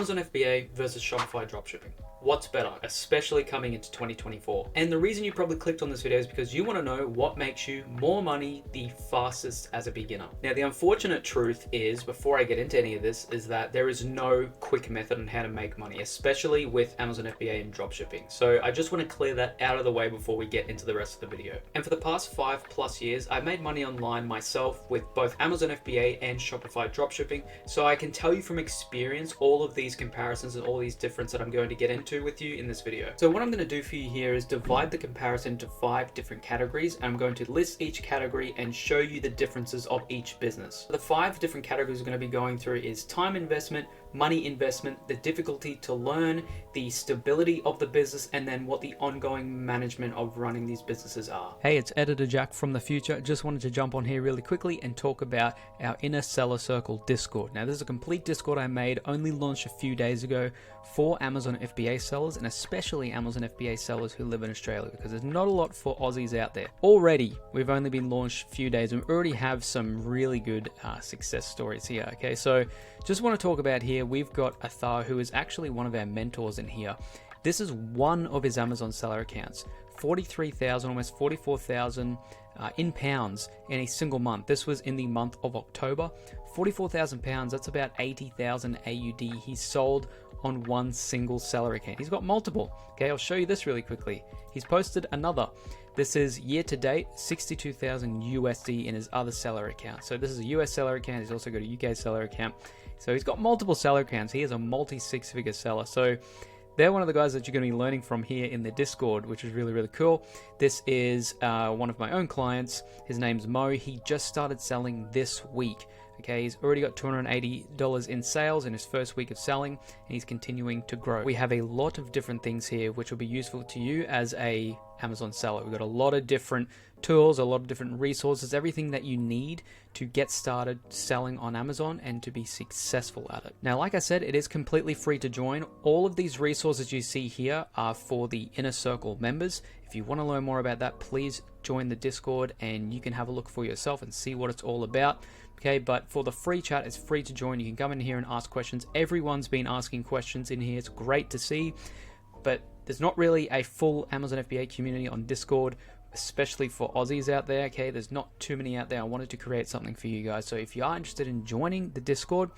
Amazon FBA versus Shopify dropshipping. What's better, especially coming into 2024? And the reason you probably clicked on this video is because you want to know what makes you more money the fastest as a beginner. Now, the unfortunate truth is, before I get into any of this, is that there is no quick method on how to make money, especially with Amazon FBA and dropshipping. So I just want to clear that out of the way before we get into the rest of the video. And for the past 5+ years, I've made money online myself with both Amazon FBA and Shopify dropshipping. So I can tell you from experience all of these comparisons and all these differences that I'm going to get into with you in this video. So what I'm going to do for you here is divide the comparison into 5 different categories, and I'm going to list each category and show you the differences of each business. The 5 different categories we're going to be going through is time investment, money investment, the difficulty to learn, the stability of the business, and then what the ongoing management of running these businesses are. Hey, it's Editor Jack from the future. Just wanted to jump on here really quickly and talk about our Inner Seller Circle Discord. Now, this is a complete Discord I made, only launched a few days ago for Amazon FBA sellers, and especially Amazon FBA sellers who live in Australia, because there's not a lot for Aussies out there. Already, we've only been launched a few days and we already have some really good success stories here. Okay, so just want to talk about here, we've got Athar, who is actually one of our mentors in here. This is one of his Amazon seller accounts, 43,000, almost 44,000 in pounds in a single month. This was in the month of October. 44,000 pounds, that's about 80,000 AUD he sold on one single seller account. He's got multiple. Okay, I'll show you this really quickly. He's posted another. This is year to date, 62,000 USD in his other seller account. So this is a US seller account. He's also got a UK seller account. So he's got multiple seller accounts. He is a multi-6-figure seller. So they're one of the guys that you're going to be learning from here in the Discord, which is really, really cool. This is one of my own clients. His name's Mo. He just started selling this week. Okay, he's already got $280 in sales in his first week of selling, and he's continuing to grow. We have a lot of different things here which will be useful to you as a Amazon seller. We've got a lot of different tools, a lot of different resources, everything that you need to get started selling on Amazon and to be successful at it. Now, like I said, it is completely free to join. All of these resources you see here are for the Inner Circle members. If you want to learn more about that, please join the Discord and you can have a look for yourself and see what it's all about. Okay, but for the free chat, it's free to join. You can come in here and ask questions. Everyone's been asking questions in here. It's great to see, but there's not really a full Amazon FBA community on Discord, especially for Aussies out there. Okay, there's not too many out there. I wanted to create something for you guys. So if you are interested in joining the Discord,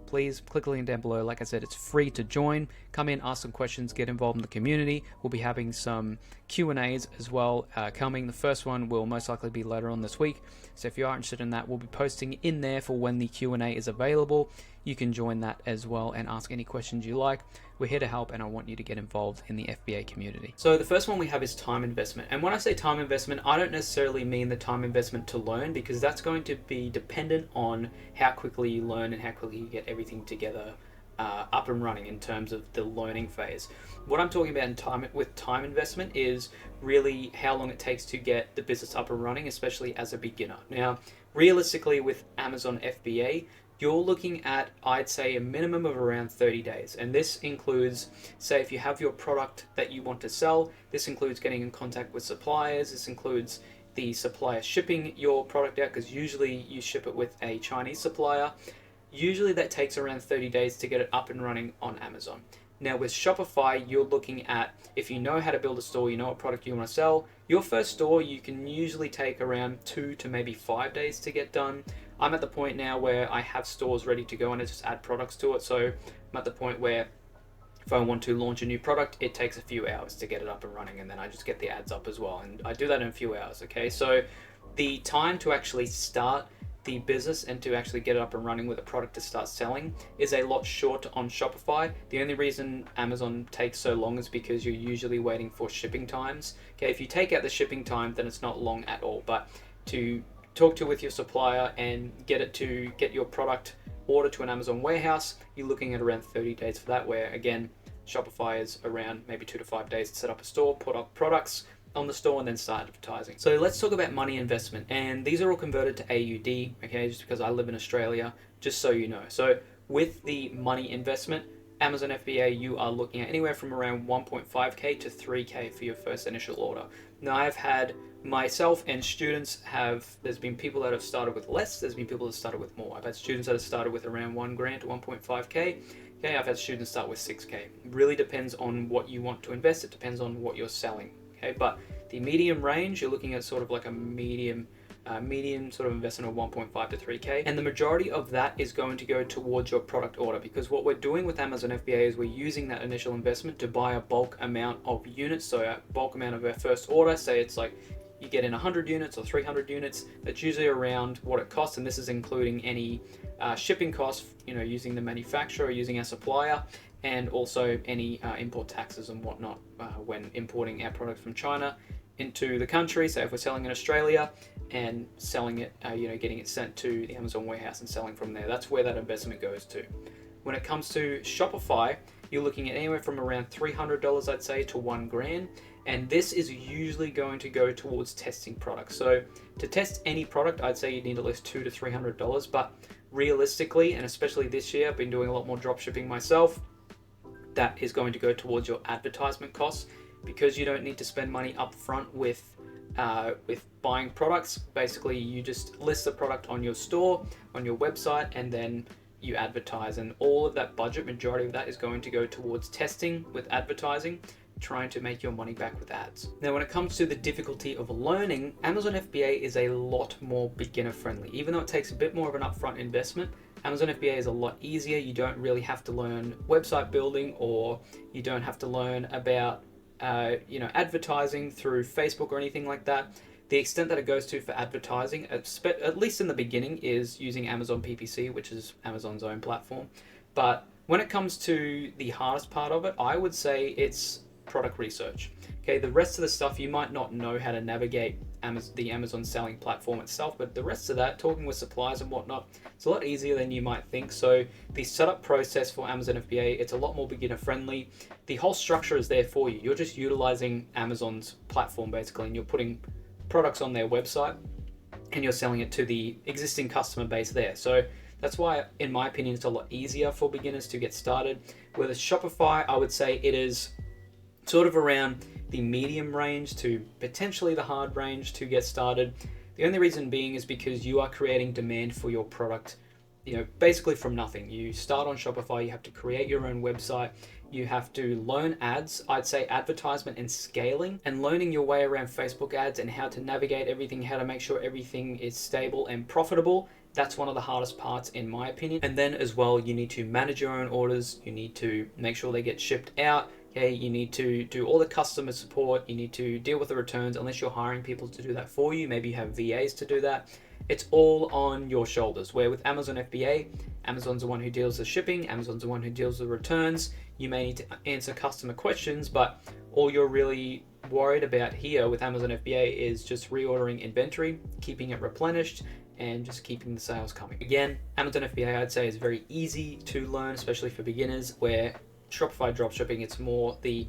please click the link down below. Like I said, it's free to join. Come in, ask some questions, get involved in the community. We'll be having some Q&As as well coming. The first one will most likely be later on this week. So if you are interested in that, we'll be posting in there for when the Q&A is available. You can join that as well and ask any questions you like. We're here to help, and I want you to get involved in the FBA community. So the first one we have is time investment. And when I say time investment, I don't necessarily mean the time investment to learn, because that's going to be dependent on how quickly you learn and how quickly you get everything together up and running in terms of the learning phase. What I'm talking about with time investment is really how long it takes to get the business up and running, especially as a beginner. Now, realistically with Amazon FBA, you're looking at, I'd say, a minimum of around 30 days. And this includes, say, if you have your product that you want to sell, this includes getting in contact with suppliers. This includes the supplier shipping your product out, because usually you ship it with a Chinese supplier. Usually that takes around 30 days to get it up and running on Amazon. Now with Shopify, you're looking at, if you know how to build a store, you know what product you want to sell, your first store you can usually take around 2 to maybe 5 days to get done. I'm at the point now where I have stores ready to go and I just add products to it. So I'm at the point where if I want to launch a new product, it takes a few hours to get it up and running, and then I just get the ads up as well. And I do that in a few hours, okay? So the time to actually start the business and to actually get it up and running with a product to start selling is a lot shorter on Shopify. The only reason Amazon takes so long is because you're usually waiting for shipping times. Okay, if you take out the shipping time, then it's not long at all. But to talk with your supplier and get your product ordered to an Amazon warehouse, you're looking at around 30 days for that, where again, Shopify is around maybe 2 to 5 days to set up a store, put up products on the store, and then start advertising. So let's talk about money investment, and these are all converted to AUD, okay, just because I live in Australia, just so you know. So with the money investment, Amazon FBA, you are looking at anywhere from around 1.5K to 3K for your first initial order. Now, I've had myself and students there's been people that have started with less, there's been people that started with more. I've had students that have started with around $1,000 to 1.5K, Okay, I've had students start with 6K. It really depends on what you want to invest. It depends on what you're selling. Okay, but the medium range, you're looking at sort of like a medium sort of investment of 1.5 to 3K. And the majority of that is going to go towards your product order, because what we're doing with Amazon FBA is we're using that initial investment to buy a bulk amount of units. So a bulk amount of our first order, say it's like you get in 100 units or 300 units, that's usually around what it costs. And this is including any shipping costs, using the manufacturer, using our supplier, and also any import taxes and whatnot when importing our product from China into the country. So if we're selling in Australia and selling it, getting it sent to the Amazon warehouse and selling from there, that's where that investment goes to. When it comes to Shopify, you're looking at anywhere from around $300, I'd say, to $1,000. And this is usually going to go towards testing products. So to test any product, I'd say you need at least $200 to $300. But realistically, and especially this year, I've been doing a lot more drop shipping myself, that is going to go towards your advertisement costs, because you don't need to spend money up front with buying products. Basically, you just list the product on your store, on your website, and then you advertise. And all of that budget, majority of that, is going to go towards testing with advertising, trying to make your money back with ads. Now, when it comes to the difficulty of learning, Amazon FBA is a lot more beginner friendly. Even though it takes a bit more of an upfront investment, Amazon FBA is a lot easier. You don't really have to learn website building, or you don't have to learn about advertising through Facebook or anything like that. The extent that it goes to for advertising, at least in the beginning, is using Amazon PPC, which is Amazon's own platform. But when it comes to the hardest part of it, I would say it's product research. Okay, the rest of the stuff you might not know how to navigate the Amazon selling platform itself, but the rest of that, talking with suppliers and whatnot, it's a lot easier than you might think. So the setup process for Amazon FBA, it's a lot more beginner friendly. The whole structure is there for you. You're just utilizing Amazon's platform basically, and you're putting products on their website and you're selling it to the existing customer base there. So that's why, in my opinion, it's a lot easier for beginners to get started. With Shopify, I would say it is sort of around the medium range to potentially the hard range to get started. The only reason being is because you are creating demand for your product, basically from nothing. You start on Shopify, you have to create your own website, you have to learn ads, I'd say advertisement and scaling, and learning your way around Facebook ads and how to navigate everything, how to make sure everything is stable and profitable. That's one of the hardest parts, in my opinion. And then as well, you need to manage your own orders, you need to make sure they get shipped out. Okay, you need to do all the customer support, you need to deal with the returns, unless you're hiring people to do that for you. Maybe you have VAs to do that. It's all on your shoulders. Where with Amazon FBA, Amazon's the one who deals with shipping, Amazon's the one who deals with returns. You may need to answer customer questions, but all you're really worried about here with Amazon FBA is just reordering inventory, keeping it replenished, and just keeping the sales coming. Again, Amazon FBA, I'd say, is very easy to learn, especially for beginners, where Shopify dropshipping, it's more the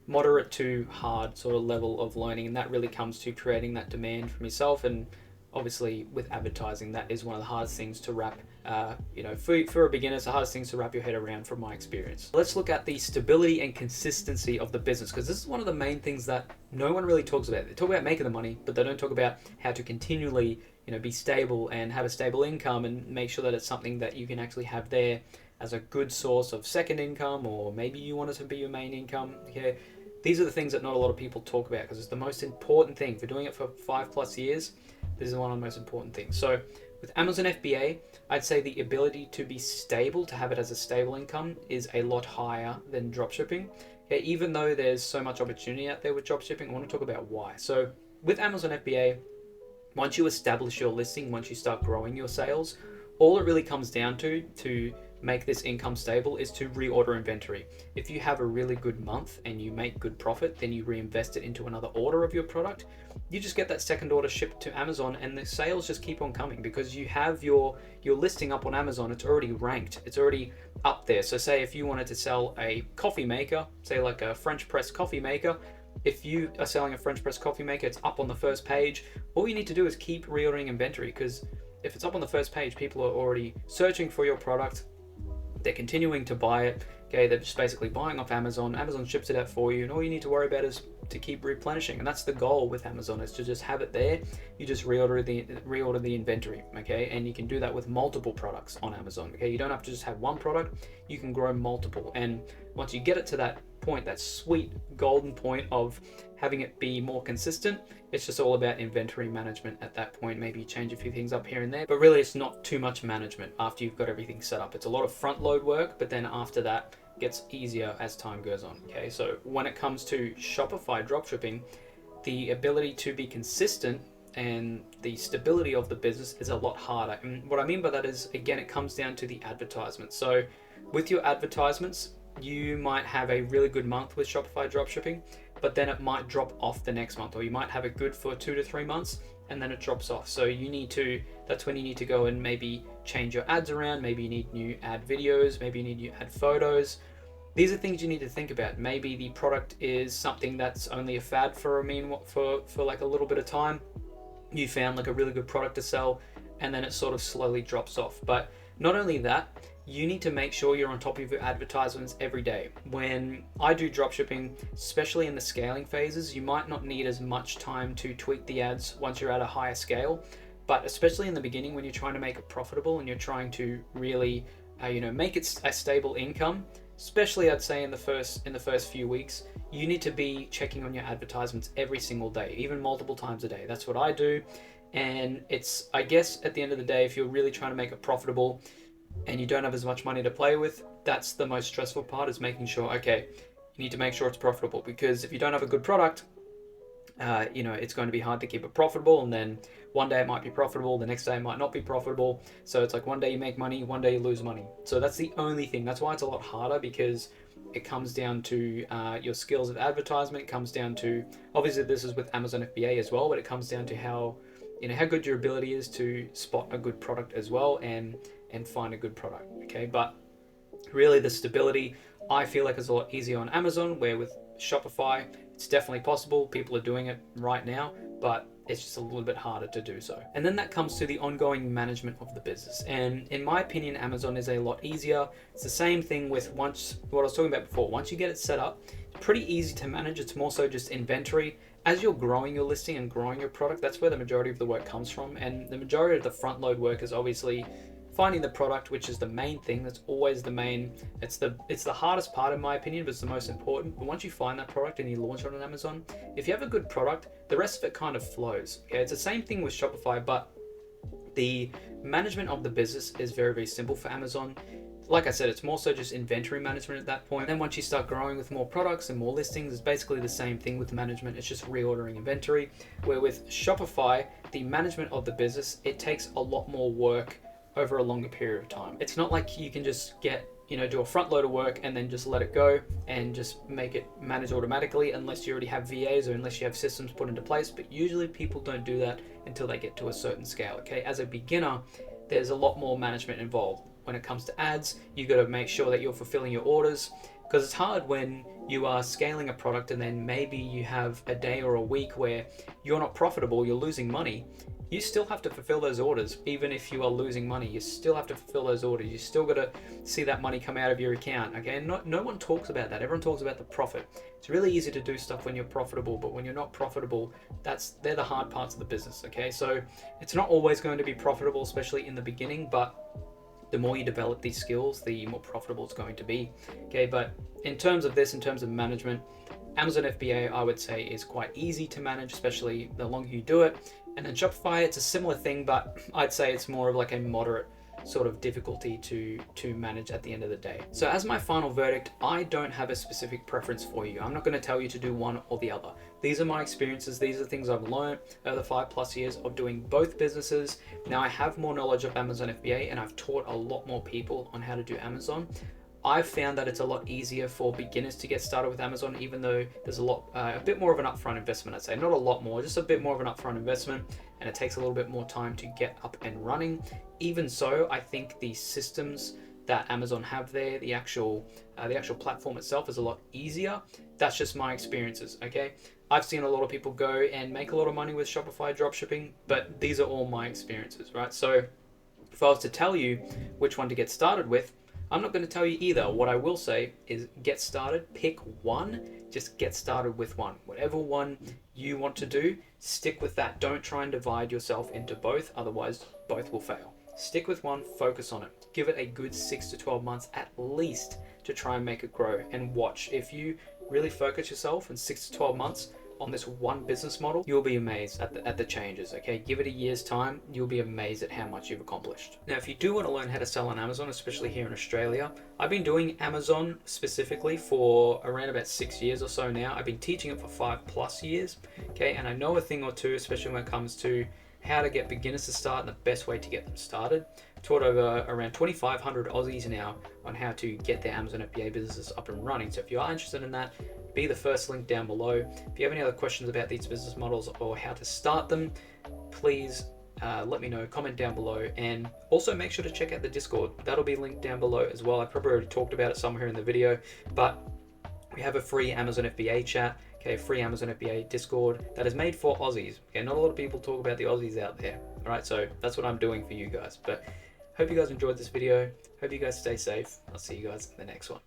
moderate to hard sort of level of learning, and that really comes to creating that demand from yourself. And obviously with advertising, that is one of the hardest things to wrap, for a beginner, it's the hardest things to wrap your head around from my experience. Let's look at the stability and consistency of the business, because this is one of the main things that no one really talks about. They talk about making the money, but they don't talk about how to continually, be stable and have a stable income, and make sure that it's something that you can actually have there as a good source of second income, or maybe you want it to be your main income. Okay, these are the things that not a lot of people talk about, because it's the most important thing. For doing it for 5+ years, this is one of the most important things. So with Amazon FBA, I'd say the ability to be stable, to have it as a stable income, is a lot higher than dropshipping. Okay, even though there's so much opportunity out there with dropshipping, I want to talk about why. So with Amazon FBA, once you establish your listing, once you start growing your sales, all it really comes down to make this income stable is to reorder inventory. If you have a really good month and you make good profit, then you reinvest it into another order of your product. You just get that second order shipped to Amazon, and the sales just keep on coming because you have your listing up on Amazon. It's already ranked, it's already up there. So say if you wanted to sell a coffee maker, say like a French press coffee maker, if you are selling a French press coffee maker, it's up on the first page. All you need to do is keep reordering inventory, because if it's up on the first page, people are already searching for your product. They're continuing to buy it. Okay, they're just basically buying off Amazon. Amazon ships it out for you, and all you need to worry about is to keep replenishing. And that's the goal with Amazon, is to just have it there. You just reorder the inventory, okay? And you can do that with multiple products on Amazon, okay? You don't have to just have one product. You can grow multiple. And once you get it to that point, that sweet golden point of having it be more consistent, it's just all about inventory management at that point. Maybe you change a few things up here and there, but really it's not too much management after you've got everything set up. It's a lot of front load work, but then after that gets easier as time goes on. Okay, so when it comes to Shopify dropshipping, the ability to be consistent and the stability of the business is a lot harder. And what I mean by that is, again, it comes down to the advertisements. So with your advertisements, you might have a really good month with Shopify dropshipping, but then it might drop off the next month, or you might have it good for 2 to 3 months and then it drops off. So that's when you need to go and maybe change your ads around. Maybe you need new ad videos, maybe you need new ad photos. These are things you need to think about. Maybe the product is something that's only a fad for like a little bit of time. You found like a really good product to sell, and then it sort of slowly drops off. But not only that, you need to make sure you're on top of your advertisements every day. When I do dropshipping, especially in the scaling phases, you might not need as much time to tweak the ads once you're at a higher scale. But especially in the beginning, when you're trying to make it profitable and you're trying to really make it a stable income, especially I'd say in the first few weeks, you need to be checking on your advertisements every single day, even multiple times a day. That's what I do. And it's, I guess at the end of the day, if you're really trying to make it profitable and you don't have as much money to play with, that's the most stressful part, is making sure, okay, you need to make sure it's profitable. Because if you don't have a good product, it's going to be hard to keep it profitable, and then one day it might be profitable, the next day it might not be profitable. So it's like one day you make money, one day you lose money. So that's the only thing. That's why it's a lot harder, because it comes down to your skills of advertisement. It comes down to, obviously this is with Amazon FBA as well, but it comes down to how good your ability is to spot a good product as well, and find a good product. Okay, but really the stability, I feel like, is a lot easier on Amazon, where with Shopify, it's definitely possible. People are doing it right now, but it's just a little bit harder to do so. And then that comes to the ongoing management of the business. And in my opinion, Amazon is a lot easier. It's the same thing with what I was talking about before. Once you get it set up, it's pretty easy to manage. It's more so just inventory. As you're growing your listing and growing your product, that's where the majority of the work comes from. And the majority of the front load work is obviously finding the product, which is the main thing. That's always the main, it's the hardest part in my opinion, but it's the most important. But once you find that product and you launch it on Amazon, if you have a good product, the rest of it kind of flows. Okay, it's the same thing with Shopify, but the management of the business is very, very simple for Amazon. Like I said, it's more so just inventory management at that point. Then once you start growing with more products and more listings, it's basically the same thing with management. It's just reordering inventory. Where with Shopify, the management of the business, it takes a lot more work over a longer period of time. It's not like you can just do a front load of work and then just let it go and just make it manage automatically, unless you already have VAs or unless you have systems put into place. But usually people don't do that until they get to a certain scale. Okay, as a beginner, there's a lot more management involved. When it comes to ads, you got to make sure that you're fulfilling your orders, because it's hard when you are scaling a product and then maybe you have a day or a week where you're not profitable, you're losing money. You still have to fulfill those orders. Even if you are losing money, you still have to fulfill those orders. You still got to see that money come out of your account. Okay, and no one talks about that. Everyone talks about the profit. It's really easy to do stuff when you're profitable, but when you're not profitable, they're the hard parts of the business. Okay, so it's not always going to be profitable, especially in the beginning, but the more you develop these skills, the more profitable it's going to be. Okay, but in terms of management, Amazon FBA, I would say, is quite easy to manage, especially the longer you do it. And then Shopify, it's a similar thing, but I'd say it's more of like a moderate sort of difficulty to manage at the end of the day. So as my final verdict, I don't have a specific preference for you. I'm not going to tell you to do one or the other. These are my experiences. These are things I've learned over the 5+ years of doing both businesses. Now I have more knowledge of Amazon FBA, and I've taught a lot more people on how to do Amazon. I've found that it's a lot easier for beginners to get started with Amazon, even though there's a bit more of an upfront investment, I'd say. Not a lot more, just a bit more of an upfront investment, and it takes a little bit more time to get up and running. Even so, I think the systems that Amazon have there, the actual platform itself is a lot easier. That's just my experiences, okay? I've seen a lot of people go and make a lot of money with Shopify dropshipping, but these are all my experiences, right? So if I was to tell you which one to get started with, I'm not going to tell you either. What I will say is get started, pick one, just get started with one. Whatever one you want to do, stick with that. Don't try and divide yourself into both, otherwise both will fail. Stick with one, focus on it. Give it a good 6 to 12 months at least to try and make it grow, and watch. If you really focus yourself in 6 to 12 months on this one business model, you'll be amazed at the changes, okay? Give it a year's time, you'll be amazed at how much you've accomplished. Now, if you do want to learn how to sell on Amazon, especially here in Australia, I've been doing Amazon specifically for around about 6 years or so now. I've been teaching it for 5+ years, okay? And I know a thing or two, especially when it comes to how to get beginners to start and the best way to get them started. I've taught over around 2,500 Aussies now on how to get their Amazon FBA businesses up and running. So if you are interested in that, be the first link down below. If you have any other questions about these business models or how to start them, please let me know, comment down below, and also make sure to check out the Discord. That'll be linked down below as well. I probably already talked about it somewhere in the video, but we have a free Amazon FBA chat, okay, free Amazon FBA Discord that is made for Aussies. Okay, not a lot of people talk about the Aussies out there. All right, so that's what I'm doing for you guys. But hope you guys enjoyed this video. Hope you guys stay safe. I'll see you guys in the next one.